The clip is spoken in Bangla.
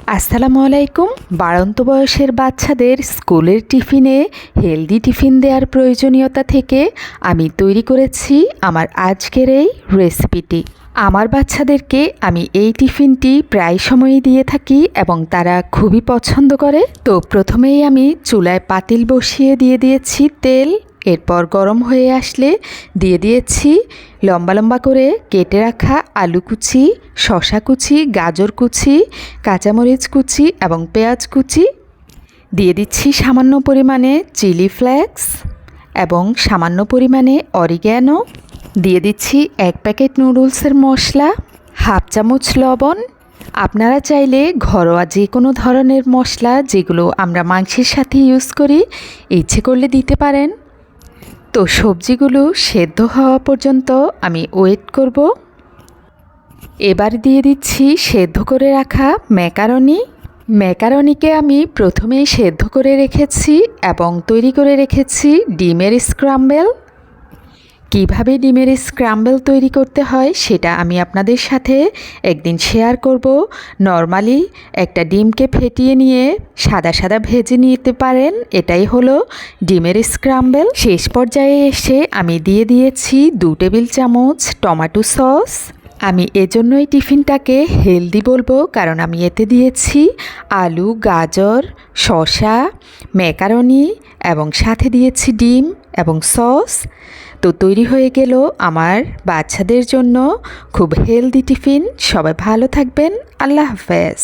আসসালামু আলাইকুম। বাড়ন্ত বয়সের বাচ্চাদের স্কুলের টিফিনে হেলদি টিফিন দেওয়ার প্রয়োজনীয়তা থেকে আমি তৈরি করেছি আমার আজকের এই রেসিপিটি। আমার বাচ্চাদেরকে আমি এই টিফিনটি প্রায় সময়ই দিয়ে থাকি এবং তারা খুবই পছন্দ করে। তো প্রথমেই আমি চুলায় পাতিল বসিয়ে দিয়ে দিয়েছি তেল। এরপর গরম হয়ে আসলে দিয়ে দিয়েছি লম্বা লম্বা করে কেটে রাখা আলু কুচি, শসা কুচি, গাজর কুচি, কাঁচামরিচ কুচি এবং পেঁয়াজ কুচি। দিয়ে দিচ্ছি সামান্য পরিমাণে চিলি ফ্লেক্স এবং সামান্য পরিমাণে অরিগ্যানো। দিয়ে দিচ্ছি 1 প্যাকেট নুডলসের মশলা, হাফ চামচ লবণ। আপনারা চাইলে ঘরোয়া যে কোনো ধরনের মশলা যেগুলো আমরা মাংসের সাথে ইউজ করি ইচ্ছে করলে দিতে পারেন। তো সবজিগুলো সেদ্ধ হওয়া পর্যন্ত আমি ওয়েট করব। এবার দিয়ে দিচ্ছি সেদ্ধ করে রাখা ম্যাকারনিকে আমি প্রথমেই সেদ্ধ করে রেখেছি এবং তৈরি করে রেখেছি ডিমের স্ক্রাম্বল। কিভাবে ডিমের স্ক্রাম্বল তৈরি করতে হয় সেটা আমি আপনাদের সাথে একদিন শেয়ার করব। নর্মালি একটা ডিমকে ফেটিয়ে নিয়ে সাদা সাদা ভেজে নিতে পারেন, এটাই হলো ডিমের স্ক্রাম্বল। শেষ পর্যায়ে এসে আমি দিয়ে দিয়েছি 2 টেবিল চামচ টমেটো সস। আমি এজন্যই টিফিনটাকে হেলদি বলবো, কারণ আমি এতে দিয়েছি আলু, গাজর, শসা, ম্যাকারনি এবং সাথে দিয়েছি ডিম এবং সস। তো তৈরি হয়ে গেল আমার বাচ্চাদের জন্য খুব হেলদি টিফিন। সবাই ভালো থাকবেন। আল্লাহ হাফেজ।